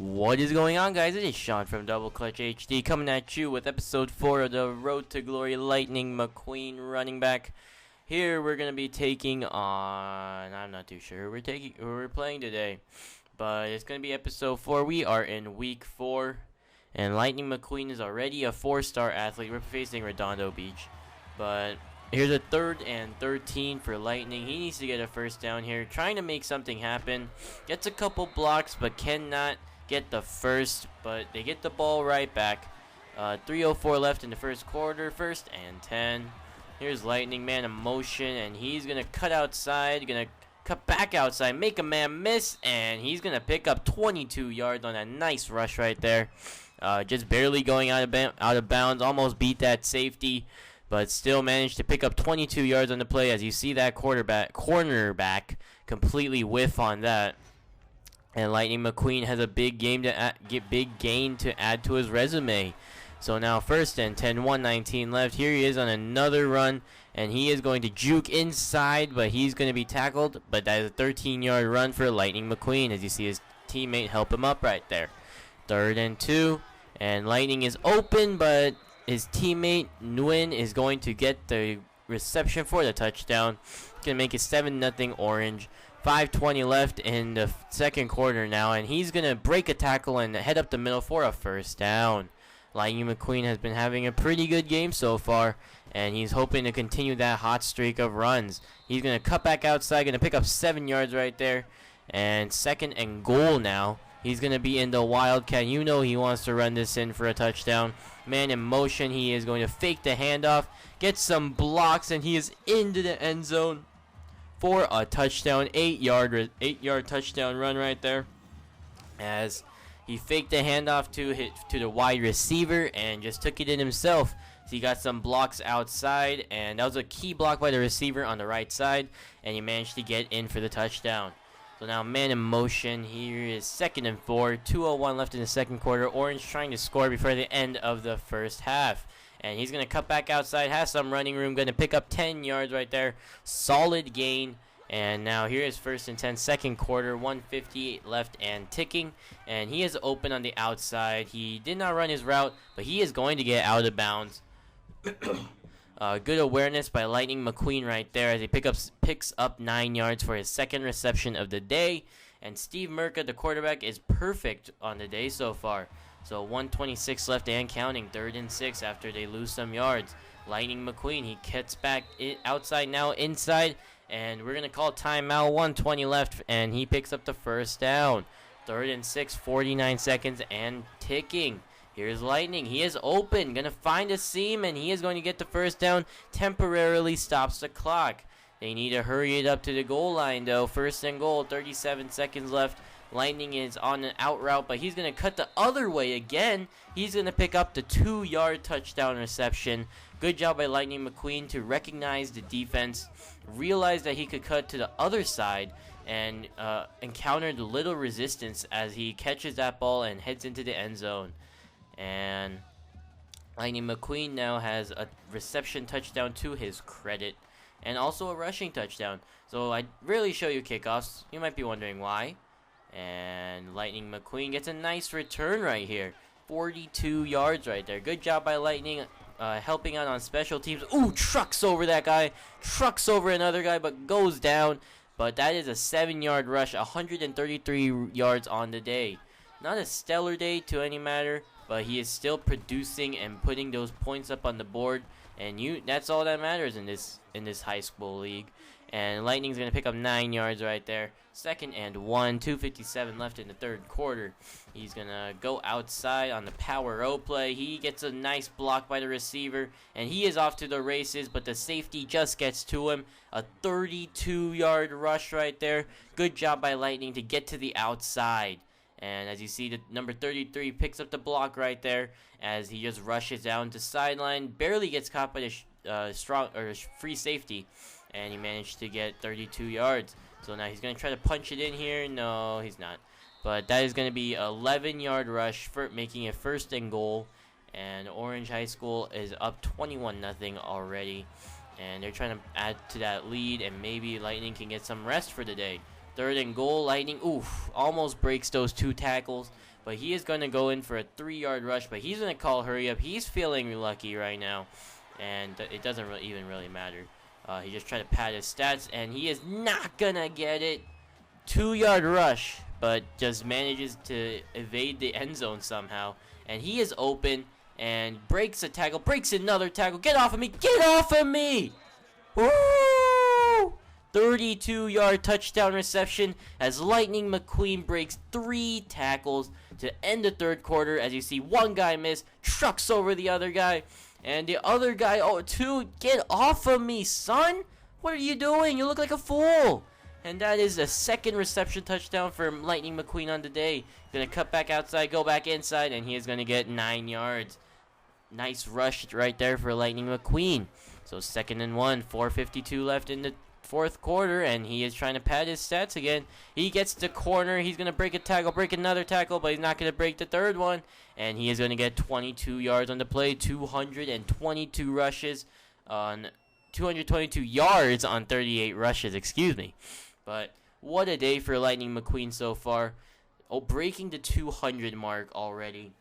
What is going on, guys? It is Sean from DoubleClutchHD coming at you with episode 4 of the Road to Glory Lightning McQueen running back. Here we're gonna be taking on, I'm not too sure who we're playing today, but it's gonna be episode 4. We are in week 4, and Lightning McQueen is already a 4-star athlete. We're facing Redondo Beach, but here's a 3rd and 13 for Lightning. He needs to get a first down here, trying to make something happen. Gets a couple blocks, but cannot get the first, but they get the ball right back. 3:04 left in the first quarter, 1st and 10. Here's Lightning, man in motion, and he's gonna cut outside, gonna cut back outside, make a man miss, and he's gonna pick up 22 yards on a nice rush right there. Just barely going out of bounds, almost beat that safety, but still managed to pick up 22 yards on the play. As you see that cornerback completely whiff on that. And Lightning McQueen has a big gain to add to his resume. So now 1st and 10, 1:19 left. Here he is on another run, and he is going to juke inside, but he's going to be tackled. But that is a 13-yard run for Lightning McQueen, as you see his teammate help him up right there. 3rd and 2, and Lightning is open, but his teammate Nguyen is going to get the reception for the touchdown. Going to make it 7-0 Orange. 5:20 left in the second quarter now, and he's going to break a tackle and head up the middle for a first down. Lightning McQueen has been having a pretty good game so far, and he's hoping to continue that hot streak of runs. He's going to cut back outside, going to pick up 7 yards right there, and 2nd and goal now. He's going to be in the Wildcat. You know he wants to run this in for a touchdown. Man in motion, he is going to fake the handoff, get some blocks, and he is into the end zone for a touchdown. 8-yard touchdown run right there, as he faked the handoff to the wide receiver and just took it in himself. So he got some blocks outside, and that was a key block by the receiver on the right side, and he managed to get in for the touchdown. So now man in motion. Here is 2nd and 4, 2:01 left in the second quarter. Orange trying to score before the end of the first half. And he's going to cut back outside, has some running room, going to pick up 10 yards right there. Solid gain. And now here is 1st and 10, second quarter, 1:58 left and ticking. And he is open on the outside. He did not run his route, but he is going to get out of bounds. Good awareness by Lightning McQueen right there, as he picks up 9 yards for his 2nd reception of the day. And Steve Merca, the quarterback, is perfect on the day so far. So 1:26 left and counting, 3rd and 6 after they lose some yards. Lightning McQueen, he gets back outside now, inside, and we're going to call timeout. 1:20 left, and he picks up the first down. 3rd and 6, 49 seconds and ticking. Here's Lightning. He is open, going to find a seam, and he is going to get the first down. Temporarily stops the clock. They need to hurry it up to the goal line, though. 1st and goal, 37 seconds left. Lightning is on an out route, but he's going to cut the other way again. He's going to pick up the 2-yard touchdown reception. Good job by Lightning McQueen to recognize the defense, realize that he could cut to the other side, and encountered little resistance as he catches that ball and heads into the end zone. And Lightning McQueen now has a reception touchdown to his credit, and also a rushing touchdown. So I rarely show you kickoffs. You might be wondering why. And Lightning McQueen gets a nice return right here. 42 yards right there. Good job by Lightning, helping out on special teams. Ooh, trucks over that guy. Trucks over another guy, but goes down. But that is a 7-yard rush. 133 yards on the day. Not a stellar day to any matter, but he is still producing and putting those points up on the board. And that's all that matters in this high school league. And Lightning's going to pick up 9 yards right there. 2nd and 1, 2:57 left in the third quarter. He's going to go outside on the power O play. He gets a nice block by the receiver, and he is off to the races, but the safety just gets to him. A 32-yard rush right there. Good job by Lightning to get to the outside. And as you see, the number 33 picks up the block right there as he just rushes down to sideline. Barely gets caught by the free safety, and he managed to get 32 yards. So now he's going to try to punch it in here. No, he's not. But that is going to be an 11-yard rush, for making it 1st and goal. And Orange High School is up 21-0 already. And they're trying to add to that lead, and maybe Lightning can get some rest for the day. 3rd and goal, Lightning, almost breaks those 2 tackles. but he is going to go in for a 3-yard rush, but he's going to call hurry up. He's feeling lucky right now, and it doesn't even really matter. He just tried to pad his stats, and he is not going to get it. 2-yard rush, but just manages to evade the end zone somehow, and he is open and breaks a tackle, breaks another tackle. Get off of me! Get off of me! Woo! 32-yard touchdown reception as Lightning McQueen breaks 3 tackles to end the third quarter. As you see, one guy miss, trucks over the other guy, and the other guy, get off of me, son! What are you doing? You look like a fool! And that is a second reception touchdown for Lightning McQueen on the day. Gonna cut back outside, go back inside, and he is gonna get 9 yards. Nice rush right there for Lightning McQueen. So 2nd and 1, 4:52 left in the fourth quarter, and he is trying to pad his stats again. He gets the corner. He's going to break a tackle, break another tackle, but he's not going to break the third one. And he is going to get 22 yards on the play, 222 rushes on 222 yards on 38 rushes, excuse me. But what a day for Lightning McQueen so far. Breaking the 200 mark already.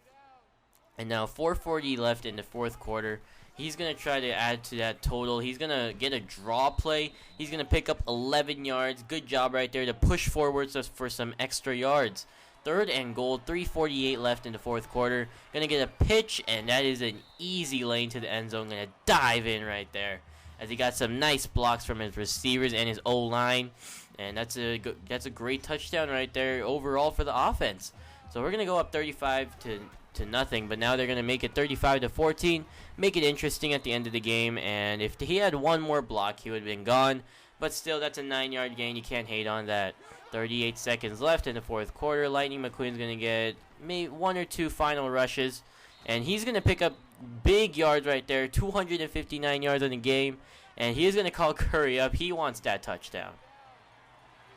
And now 4:40 left in the fourth quarter. He's going to try to add to that total. He's going to get a draw play. He's going to pick up 11 yards. Good job right there to push forward for some extra yards. 3rd and goal, 3:48 left in the fourth quarter. Going to get a pitch, and that is an easy lane to the end zone. Going to dive in right there as he got some nice blocks from his receivers and his O-line. And that's a great touchdown right there overall for the offense. So we're going to go up 35 to nothing, but now they're going to make it 35-14, make it interesting at the end of the game, and if he had one more block, he would have been gone, but still, that's a 9-yard gain. You can't hate on that. 38 seconds left in the fourth quarter. Lightning McQueen's going to get maybe 1 or 2 final rushes, and he's going to pick up big yards right there, 259 yards in the game, and he is going to call Curry up. He wants that touchdown.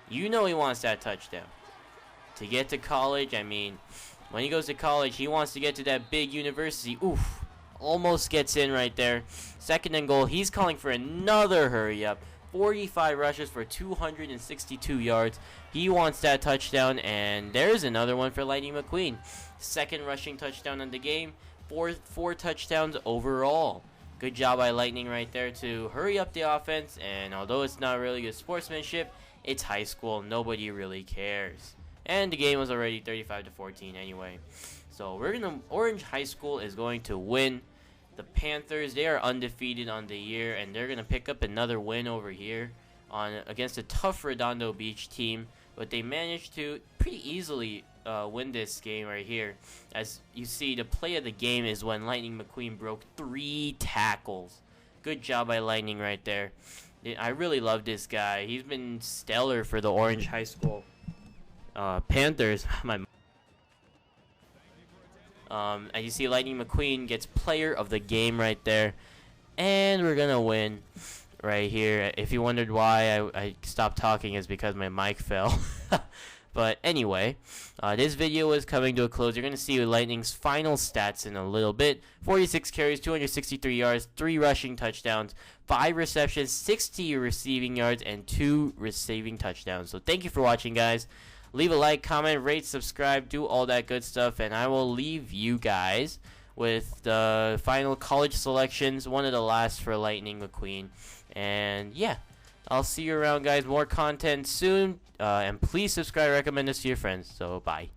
You know he wants that touchdown. To get to college, I mean, when he goes to college, he wants to get to that big university. Oof. Almost gets in right there. 2nd and goal. He's calling for another hurry up. 45 rushes for 262 yards. He wants that touchdown, and there's another one for Lightning McQueen. 2nd rushing touchdown in the game. Four touchdowns overall. Good job by Lightning right there to hurry up the offense, and although it's not really good sportsmanship, it's high school. Nobody really cares. And the game was already 35-14 anyway. So Orange High School is going to win. The Panthers, they are undefeated on the year, and they're going to pick up another win over here against a tough Redondo Beach team. But they managed to pretty easily win this game right here. As you see, the play of the game is when Lightning McQueen broke 3 tackles. Good job by Lightning right there. I really love this guy. He's been stellar for the Orange High School Panthers. As you see, Lightning McQueen gets player of the game right there, and we're gonna win right here. If you wondered why I stopped talking, is because my mic fell. But anyway, this video is coming to a close. You're gonna see Lightning's final stats in a little bit. 46 carries, 263 yards, 3 rushing touchdowns, 5 receptions, 60 receiving yards, and 2 receiving touchdowns. So thank you for watching, guys. Leave a like, comment, rate, subscribe, do all that good stuff, and I will leave you guys with the final college selections, one of the last for Lightning McQueen. And yeah, I'll see you around, guys. More content soon, and please subscribe, recommend this to your friends. So bye.